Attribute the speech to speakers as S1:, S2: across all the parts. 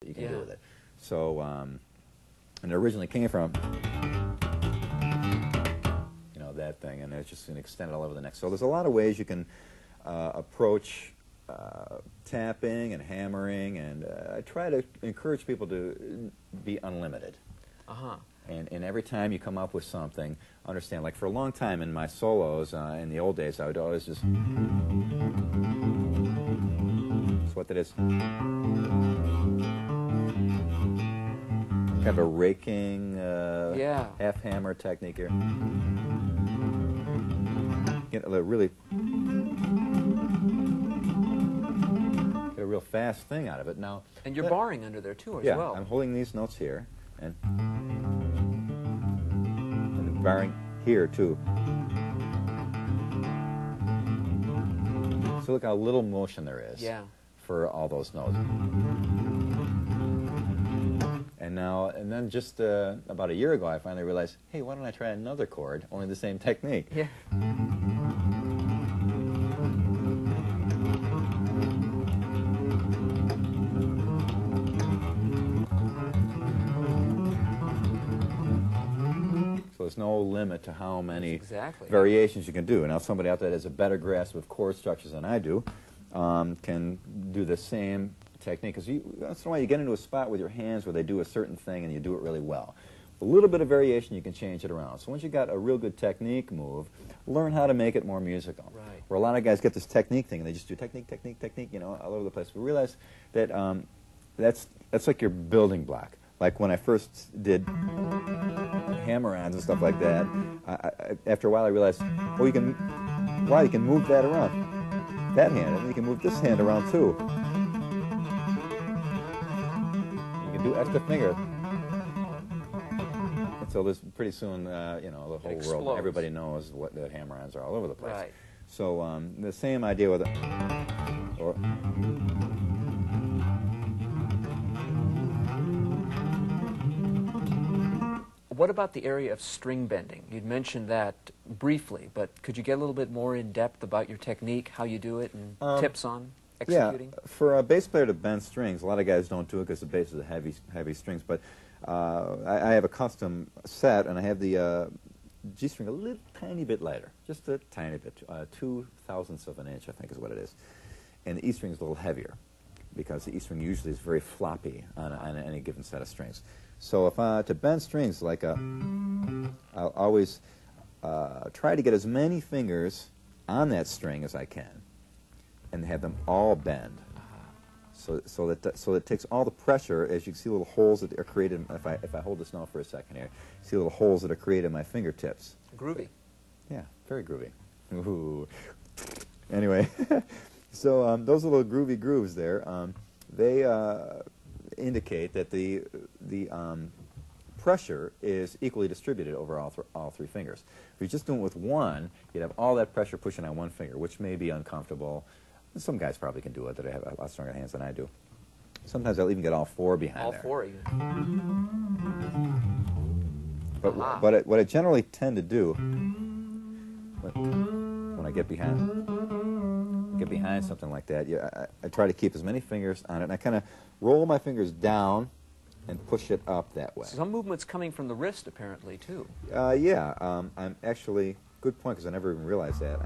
S1: you can do with it. So, and it originally came from, you know, that thing, and it's just going to extend it all over the neck. So there's a lot of ways you can approach tapping and hammering, and I try to encourage people to be unlimited. And every time you come up with something, understand, like for a long time in my solos, in the old days, I would always just, that's what that is. Kind of a raking, half hammer technique here. Get a really, get a real fast thing out of it. Now,
S2: and you're barring under there too, as well.
S1: Yeah, I'm holding these notes here, and barring here too. So look how little motion there is for all those notes. And now, and then just about a year ago, I finally realized, hey, why don't I try another chord, only the same technique?
S2: Yeah.
S1: So there's no limit to how many variations you can do. Now, somebody out there that has a better grasp of chord structures than I do can do the same technique. Because once in a while you get into a spot with your hands where they do a certain thing and you do it really well. A little bit of variation, you can change it around. So once you got a real good technique move, learn how to make it more musical.
S2: Right.
S1: Where a lot of guys get this technique thing and they just do technique, technique, technique, you know, all over the place. We realize that that's like your building block. Like when I first did hammer-ons and stuff like that, after a while I realized, oh, you can move that around, that hand, and you can move this hand around too. You can do extra finger. And so this pretty soon, you know, the whole world, everybody knows what the hammer-ons are all over the place.
S2: Right.
S1: So the same idea with
S2: What about the area of string bending? You'd mentioned that briefly, but could you get a little bit more in depth about your technique, how you do it, and tips on executing?
S1: Yeah, for a bass player to bend strings, a lot of guys don't do it because the bass is heavy strings, but I have a custom set, and I have the G string a little tiny bit lighter, just a tiny bit, 2/1000ths of an inch, I think is what it is. And the E string is a little heavier, because the E string usually is very floppy on any given set of strings. So if to bend strings, like I'll always try to get as many fingers on that string as I can, and have them all bend. So that it takes all the pressure. As you can see, little holes that are created. If I hold this now for a second here, see little holes that are created in my fingertips.
S2: Groovy.
S1: Yeah, very groovy. Ooh. Anyway, so those little groovy grooves there, they indicate that the pressure is equally distributed over all three fingers. If you're just doing it with one, you'd have all that pressure pushing on one finger, which may be uncomfortable. Some guys probably can do it that have a lot stronger hands than I do. Sometimes I'll even get all four behind there.
S2: All four of you.
S1: But what I generally tend to do when I get behind something like that, I try to keep as many fingers on it, and I kind of roll my fingers down and push it up that way.
S2: Some movement's coming from the wrist, apparently, too.
S1: Yeah, I'm actually, good point, because I never even realized that.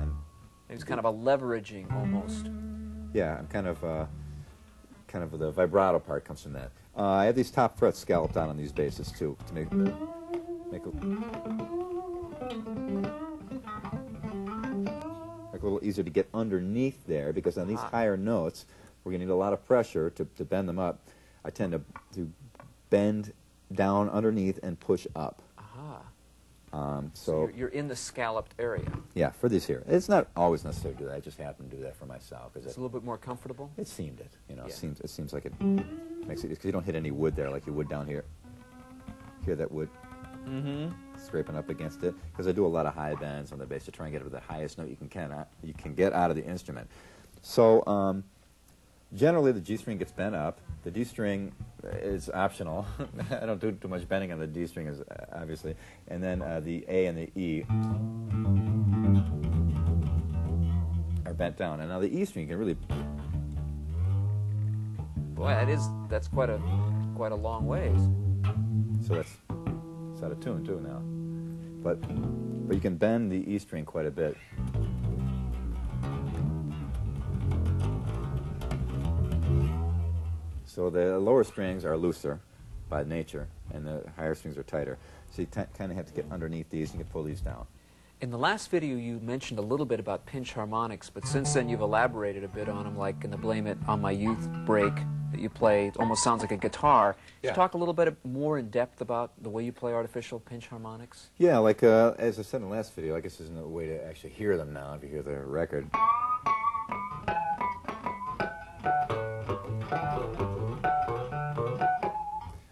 S2: It's kind of a leveraging, almost.
S1: Yeah, I'm kind of the vibrato part comes from that. I have these top frets scalloped out on these basses, too, to make a little easier to get underneath there, because on these higher notes, we're going to need a lot of pressure to bend them up. I tend to bend down underneath and push up.
S2: So you're in the scalloped area.
S1: Yeah, for these here. It's not always necessary to do that. I just happen to do that for myself.
S2: It's a little bit more comfortable?
S1: It seemed it. You know, it seems like it makes it, because you don't hit any wood there like you would down here. Hear that wood scraping up against it? Because I do a lot of high bends on the bass to try and get it to the highest note you can get out of the instrument. So generally the G string gets bent up. The D string is optional. I don't do too much bending on the D string, obviously. And then the A and the E are bent down. And now the E string you can really
S2: Boy, that's quite a long ways.
S1: So that's out of tune too now. But you can bend the E string quite a bit. So the lower strings are looser by nature, and the higher strings are tighter. So you kind of have to get underneath these, and you can pull these down.
S2: In the last video, you mentioned a little bit about pinch harmonics, but since then you've elaborated a bit on them, like in the Blame It on My Youth break that you play. It almost sounds like a guitar.
S1: Yeah.
S2: Could you talk a little bit more in depth about the way you play artificial pinch harmonics?
S1: Yeah, like as I said in the last video, I guess there's no way to actually hear them now if you hear the record.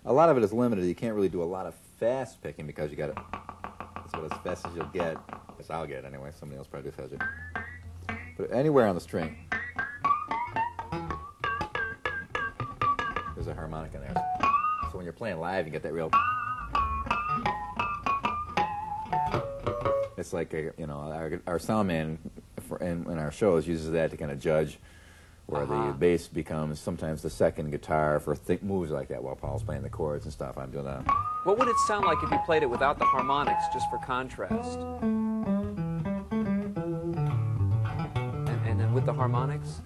S1: A lot of it is limited. You can't really do a lot of fast picking because you got to. That's about as fast as you'll get. As I'll get anyway. Somebody else probably do faster. But anywhere on the string, there's a harmonic in there. So when you're playing live, you get that real. It's like our sound man in our shows uses that to kind of judge where the bass becomes sometimes the second guitar for moves like that while Paul's playing the chords and stuff. I'm doing that.
S2: What would it sound like if you played it without the harmonics, just for contrast? And then with the harmonics?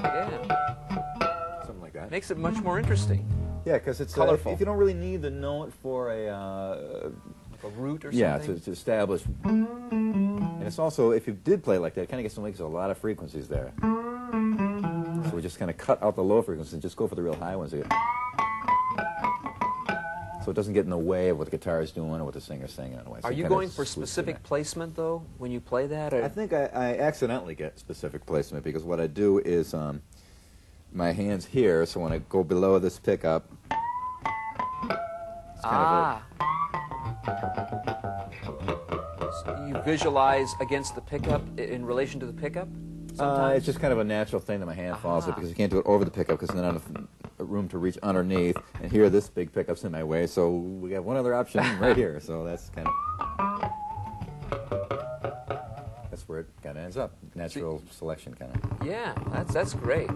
S2: Yeah.
S1: Something like that.
S2: Makes it much more interesting.
S1: Yeah, because it's
S2: colorful.
S1: If you don't really need the note for a
S2: root or something?
S1: Yeah, to establish. And it's also, if you did play like that, it kind of makes a lot of frequencies there. So we just kind of cut out the low frequencies and just go for the real high ones again. So it doesn't get in the way of what the guitar is doing or what the singer's singing in a way. So
S2: Are you going for specific placement, though, when you play that? Or?
S1: I think I accidentally get specific placement because what I do is my hand's here, so when I go below this pickup, it's kind of
S2: you visualize against the pickup in relation to the pickup?
S1: It's just kind of a natural thing that my hand falls at because you can't do it over the pickup because then I don't have room to reach underneath. And here, this big pickup's in my way, so we have one other option right here. So that's kind of where it kind of ends up. Natural selection, kind of.
S2: Yeah, that's great.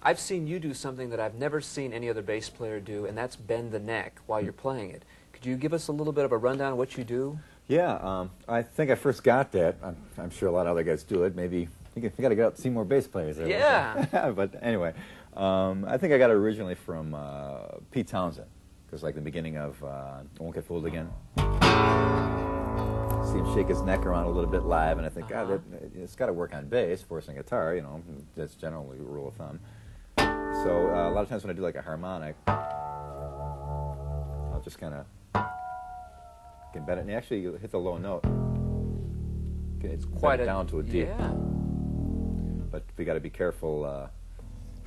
S2: I've seen you do something that I've never seen any other bass player do, and that's bend the neck while you're playing it. Could you give us a little bit of a rundown of what you do?
S1: Yeah, I think I first got that. I'm sure a lot of other guys do it. Maybe you got to go out and see more bass players. There,
S2: yeah.
S1: But anyway, I think I got it originally from Pete Townsend, because like the beginning of Won't Get Fooled Again. See him shake his neck around a little bit live, and I think, God, it's got to work on bass, forcing guitar. You know, that's generally a rule of thumb. So a lot of times when I do like a harmonic, I'll just kind of can bend it, and actually you hit the low note. It's quite down to a D.
S2: Yeah.
S1: But we got to be careful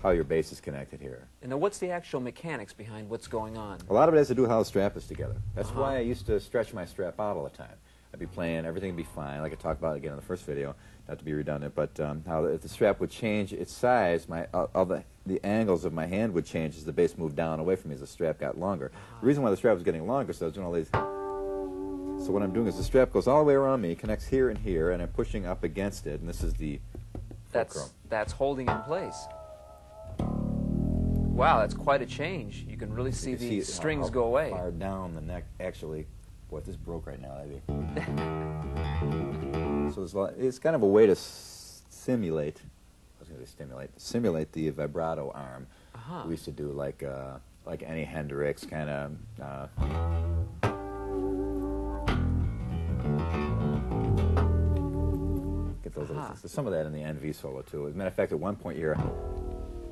S1: how your bass is connected here.
S2: And then what's the actual mechanics behind what's going on?
S1: A lot of it has to do with how the strap is together. That's why I used to stretch my strap out all the time. I'd be playing, everything would be fine, like I talked about again in the first video, not to be redundant, but how if the strap would change its size, all the angles of my hand would change as the bass moved down away from me as the strap got longer. The reason why the strap was getting longer is I was doing all these. So what I'm doing is the strap goes all the way around me, connects here and here, and I'm pushing up against it, and this is the fulcrum.
S2: That's holding in place. Wow, that's quite a change. You can really see the strings go away.
S1: Far down the neck, actually. Boy, this broke right now, maybe. So there's a lot, it's kind of a way to simulate. I was going to say simulate the vibrato arm. We used to do like any Hendrix kind of. Get those little, there's some of that in the NV solo too. As a matter of fact, at one point you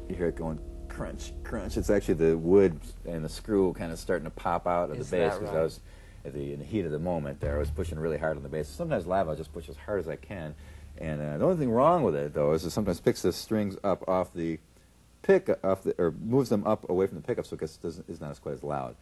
S1: hear it going crunch, crunch. It's actually the wood and the screw kind of starting to pop out of the bass because I was in the heat of the moment there. I was pushing really hard on the bass. Sometimes live I'll just push as hard as I can. And the only thing wrong with it though is it sometimes picks the strings up off the pick or moves them up away from the pickup so it is not quite as loud.